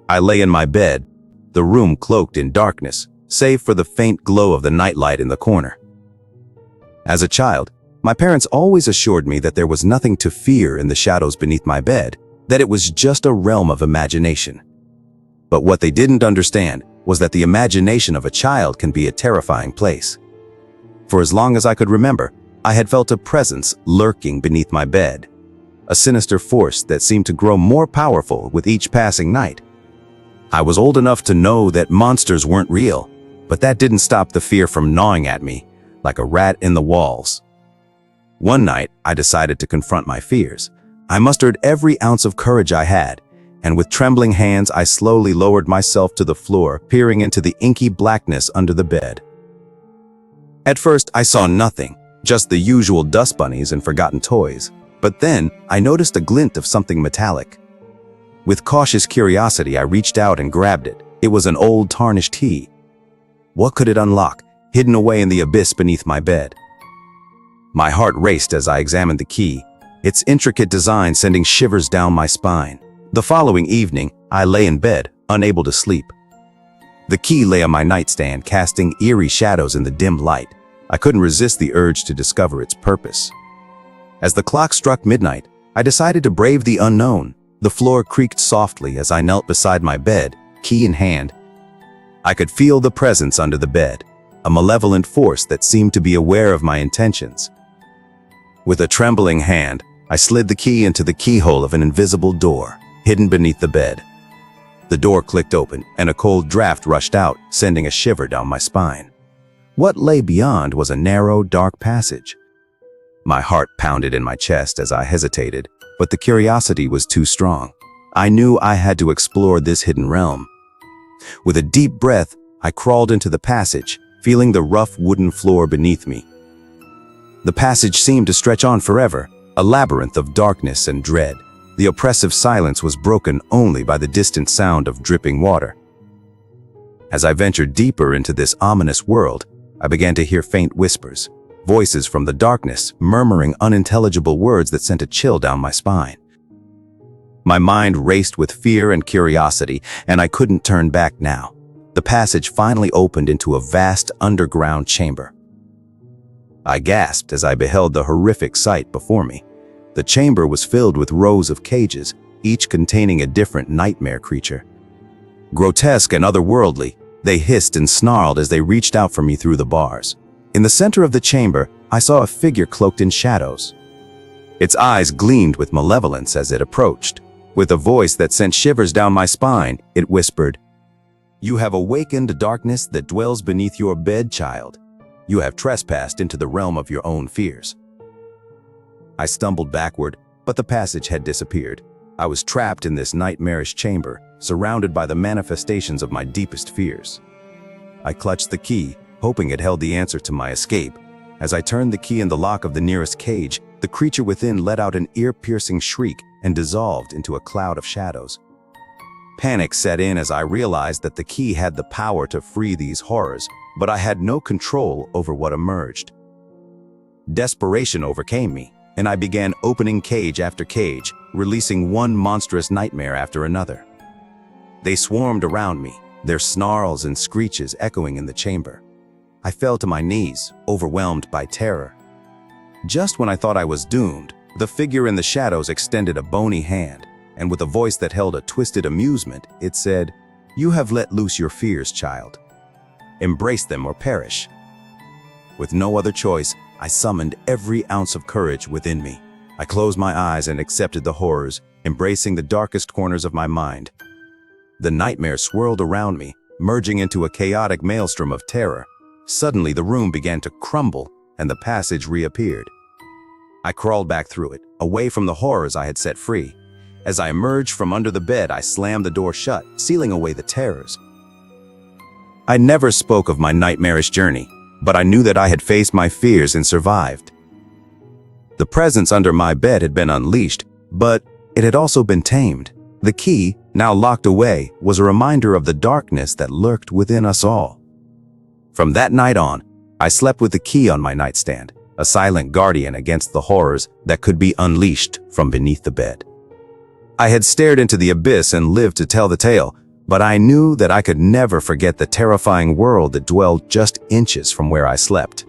I lay in my bed, the room cloaked in darkness, save for the faint glow of the nightlight in the corner. As a child, my parents always assured me that there was nothing to fear in the shadows beneath my bed, that it was just a realm of imagination. But what they didn't understand was that the imagination of a child can be a terrifying place. For as long as I could remember, I had felt a presence lurking beneath my bed, a sinister force that seemed to grow more powerful with each passing night. I was old enough to know that monsters weren't real, but that didn't stop the fear from gnawing at me like a rat in the walls. One night, I decided to confront my fears. I mustered every ounce of courage I had, and with trembling hands, I slowly lowered myself to the floor, peering into the inky blackness under the bed. At first, I saw nothing, just the usual dust bunnies and forgotten toys. But then, I noticed a glint of something metallic. With cautious curiosity, I reached out and grabbed it. It was an old tarnished key. What could it unlock, hidden away in the abyss beneath my bed? My heart raced as I examined the key, its intricate design sending shivers down my spine. The following evening, I lay in bed, unable to sleep. The key lay on my nightstand, casting eerie shadows in the dim light. I couldn't resist the urge to discover its purpose. As the clock struck midnight, I decided to brave the unknown. The floor creaked softly as I knelt beside my bed, key in hand. I could feel the presence under the bed, a malevolent force that seemed to be aware of my intentions. With a trembling hand, I slid the key into the keyhole of an invisible door, hidden beneath the bed. The door clicked open, and a cold draft rushed out, sending a shiver down my spine. What lay beyond was a narrow, dark passage. My heart pounded in my chest as I hesitated, but the curiosity was too strong. I knew I had to explore this hidden realm. With a deep breath, I crawled into the passage, feeling the rough wooden floor beneath me. The passage seemed to stretch on forever, a labyrinth of darkness and dread. The oppressive silence was broken only by the distant sound of dripping water. As I ventured deeper into this ominous world, I began to hear faint whispers, voices from the darkness murmuring unintelligible words that sent a chill down my spine. My mind raced with fear and curiosity, and I couldn't turn back now. The passage finally opened into a vast underground chamber. I gasped as I beheld the horrific sight before me. The chamber was filled with rows of cages, each containing a different nightmare creature. Grotesque and otherworldly, they hissed and snarled as they reached out for me through the bars. In the center of the chamber, I saw a figure cloaked in shadows. Its eyes gleamed with malevolence as it approached. With a voice that sent shivers down my spine, it whispered, "You have awakened a darkness that dwells beneath your bed, child. You have trespassed into the realm of your own fears." I stumbled backward, but the passage had disappeared. I was trapped in this nightmarish chamber, surrounded by the manifestations of my deepest fears. I clutched the key, hoping it held the answer to my escape. As I turned the key in the lock of the nearest cage, the creature within let out an ear-piercing shriek and dissolved into a cloud of shadows. Panic set in as I realized that the key had the power to free these horrors, but I had no control over what emerged. Desperation overcame me, and I began opening cage after cage, releasing one monstrous nightmare after another. They swarmed around me, their snarls and screeches echoing in the chamber. I fell to my knees, overwhelmed by terror. Just when I thought I was doomed, the figure in the shadows extended a bony hand, and with a voice that held a twisted amusement, it said, "You have let loose your fears, child. Embrace them or perish." With no other choice, I summoned every ounce of courage within me. I closed my eyes and accepted the horrors, embracing the darkest corners of my mind. The nightmare swirled around me, merging into a chaotic maelstrom of terror. Suddenly, the room began to crumble, and the passage reappeared. I crawled back through it, away from the horrors I had set free. As I emerged from under the bed, I slammed the door shut, sealing away the terrors. I never spoke of my nightmarish journey, but I knew that I had faced my fears and survived. The presence under my bed had been unleashed, but it had also been tamed. The key, now locked away, was a reminder of the darkness that lurked within us all. From that night on, I slept with the key on my nightstand, a silent guardian against the horrors that could be unleashed from beneath the bed. I had stared into the abyss and lived to tell the tale, But I knew that I could never forget the terrifying world that dwelled just inches from where I slept.